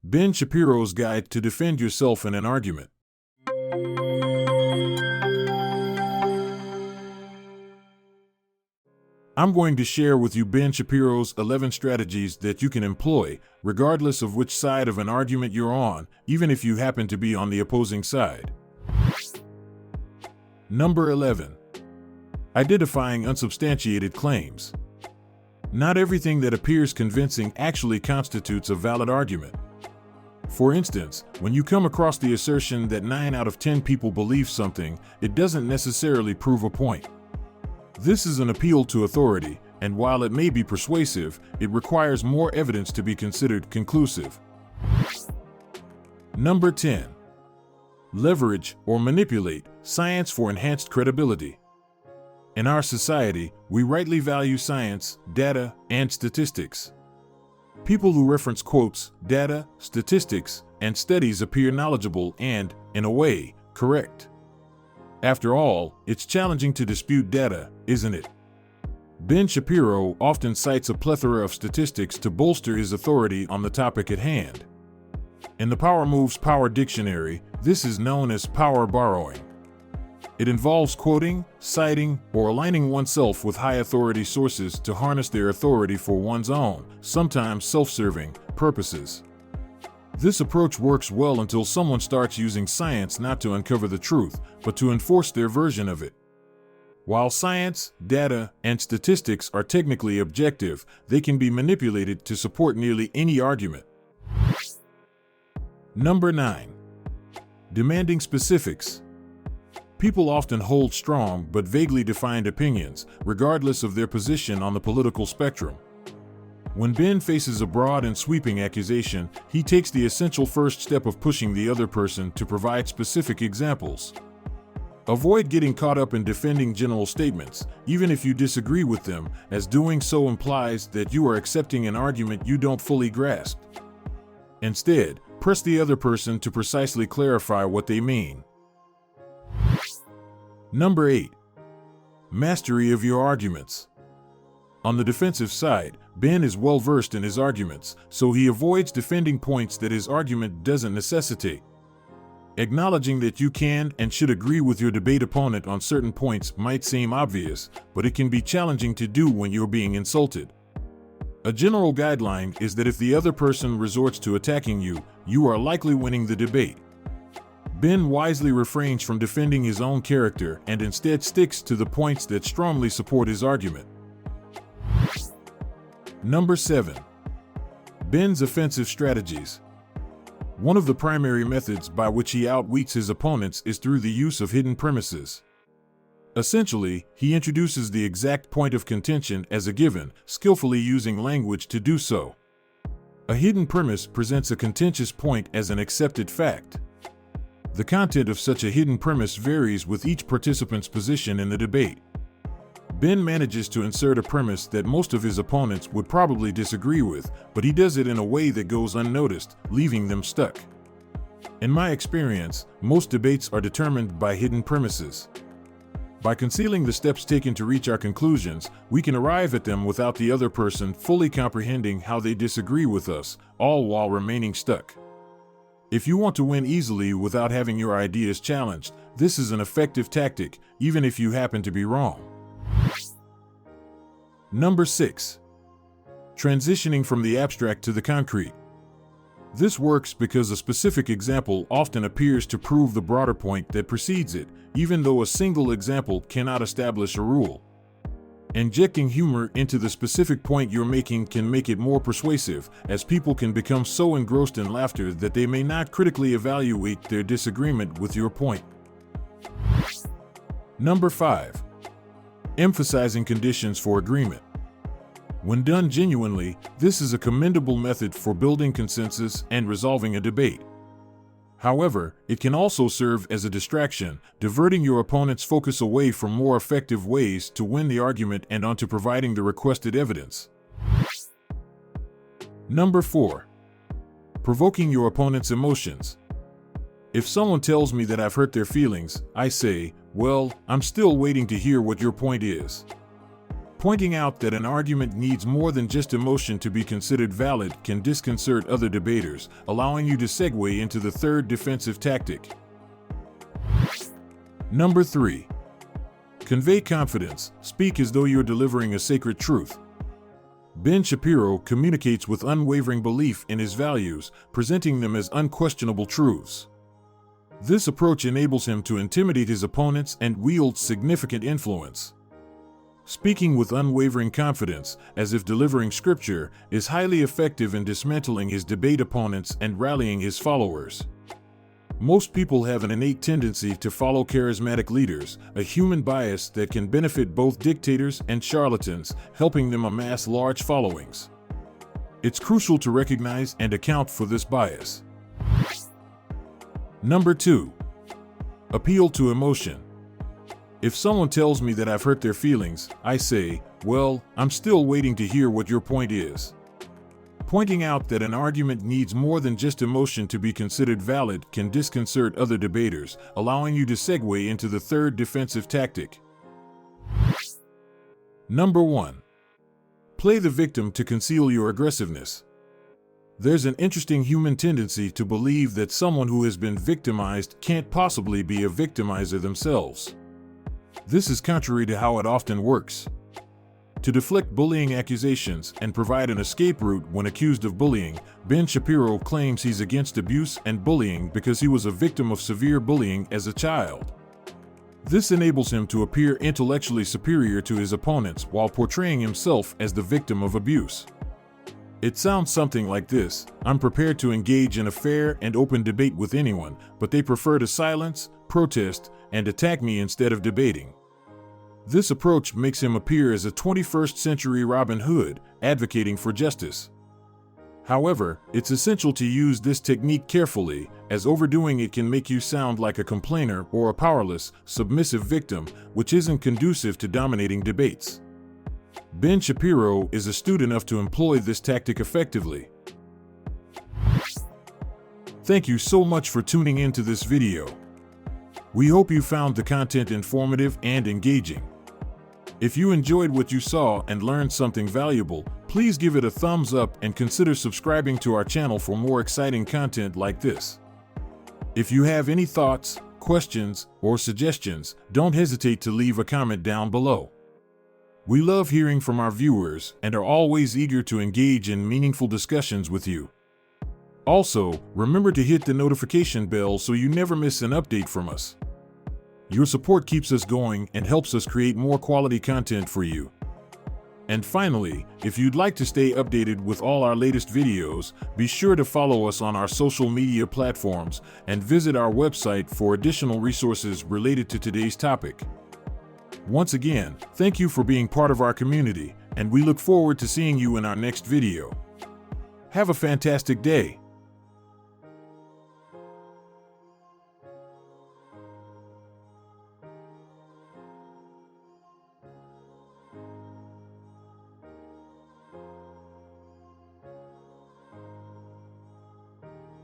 Ben Shapiro's Guide to Defend Yourself in an Argument. I'm going to share with you Ben Shapiro's 11 strategies that you can employ, regardless of which side of an argument you're on, even if you happen to be on the opposing side. Number 11. Identifying unsubstantiated claims. Not everything that appears convincing actually constitutes a valid argument. For instance, when you come across the assertion that 9 out of 10 people believe something, it doesn't necessarily prove a point. This is an appeal to authority, and while it may be persuasive, it requires more evidence to be considered conclusive. Number 10. Leverage or manipulate science for enhanced credibility. In our society, we rightly value science, data, and statistics. People who reference quotes, data, statistics, and studies appear knowledgeable and, in a way, correct. After all, it's challenging to dispute data, isn't it? Ben Shapiro often cites a plethora of statistics to bolster his authority on the topic at hand. In the Power Moves Power Dictionary, this is known as power borrowing. It involves quoting, citing, or aligning oneself with high authority sources to harness their authority for one's own, sometimes self-serving, purposes. This approach works well until someone starts using science not to uncover the truth, but to enforce their version of it. While science, data, and statistics are technically objective, they can be manipulated to support nearly any argument. Number 9. Demanding specifics. People often hold strong but vaguely defined opinions, regardless of their position on the political spectrum. When Ben faces a broad and sweeping accusation, he takes the essential first step of pushing the other person to provide specific examples. Avoid getting caught up in defending general statements, even if you disagree with them, as doing so implies that you are accepting an argument you don't fully grasp. Instead, press the other person to precisely clarify what they mean. Number 8. Mastery of your arguments. On the defensive side, Ben is well versed in his arguments, so he avoids defending points that his argument doesn't necessitate. Acknowledging that you can and should agree with your debate opponent on certain points might seem obvious, but it can be challenging to do when you're being insulted. A general guideline is that if the other person resorts to attacking you, you are likely winning the debate. Ben wisely refrains from defending his own character and instead sticks to the points that strongly support his argument. Number 7. Ben's offensive strategies. One of the primary methods by which he outwits his opponents is through the use of hidden premises. Essentially, he introduces the exact point of contention as a given, skillfully using language to do so. A hidden premise presents a contentious point as an accepted fact. The content of such a hidden premise varies with each participant's position in the debate. Ben manages to insert a premise that most of his opponents would probably disagree with, but he does it in a way that goes unnoticed, leaving them stuck. In my experience, most debates are determined by hidden premises. By concealing the steps taken to reach our conclusions, we can arrive at them without the other person fully comprehending how they disagree with us, all while remaining stuck. If you want to win easily without having your ideas challenged, this is an effective tactic, even if you happen to be wrong. Number 6. Transitioning from the abstract to the concrete. This works because a specific example often appears to prove the broader point that precedes it, even though a single example cannot establish a rule. Injecting humor into the specific point you're making can make it more persuasive, as people can become so engrossed in laughter that they may not critically evaluate their disagreement with your point. Number 5. Emphasizing conditions for agreement. When done genuinely, this is a commendable method for building consensus and resolving a debate. However, it can also serve as a distraction, diverting your opponent's focus away from more effective ways to win the argument and onto providing the requested evidence. Number 4. Provoking your opponent's emotions. If someone tells me that I've hurt their feelings, I say, well, I'm still waiting to hear what your point is. Pointing out that an argument needs more than just emotion to be considered valid can disconcert other debaters, allowing you to segue into the third defensive tactic. Number 3. Convey confidence. Speak as though you're delivering a sacred truth. Ben Shapiro communicates with unwavering belief in his values, presenting them as unquestionable truths. This approach enables him to intimidate his opponents and wield significant influence. Speaking with unwavering confidence, as if delivering scripture, is highly effective in dismantling his debate opponents and rallying his followers. Most people have an innate tendency to follow charismatic leaders, a human bias that can benefit both dictators and charlatans, helping them amass large followings. It's crucial to recognize and account for this bias. Number 2. Appeal to emotion. If someone tells me that I've hurt their feelings, I say, well, I'm still waiting to hear what your point is. Pointing out that an argument needs more than just emotion to be considered valid can disconcert other debaters, allowing you to segue into the third defensive tactic. Number 1. Play the victim to conceal your aggressiveness. There's an interesting human tendency to believe that someone who has been victimized can't possibly be a victimizer themselves. This is contrary to how it often works. To deflect bullying accusations and provide an escape route when accused of bullying, Ben Shapiro claims he's against abuse and bullying because he was a victim of severe bullying as a child. This enables him to appear intellectually superior to his opponents while portraying himself as the victim of abuse. It sounds something like this: I'm prepared to engage in a fair and open debate with anyone, but they prefer to silence, protest, and attack me instead of debating. This approach makes him appear as a 21st century Robin Hood, advocating for justice. However, it's essential to use this technique carefully, as overdoing it can make you sound like a complainer or a powerless, submissive victim, which isn't conducive to dominating debates. Ben Shapiro is astute enough to employ this tactic effectively. Thank you so much for tuning into this video. We hope you found the content informative and engaging. If you enjoyed what you saw and learned something valuable, please give it a thumbs up and consider subscribing to our channel for more exciting content like this. If you have any thoughts, questions, or suggestions, don't hesitate to leave a comment down below. We love hearing from our viewers and are always eager to engage in meaningful discussions with you. Also, remember to hit the notification bell so you never miss an update from us. Your support keeps us going and helps us create more quality content for you. And finally, if you'd like to stay updated with all our latest videos, be sure to follow us on our social media platforms and visit our website for additional resources related to today's topic. Once again, thank you for being part of our community, and we look forward to seeing you in our next video. Have a fantastic day.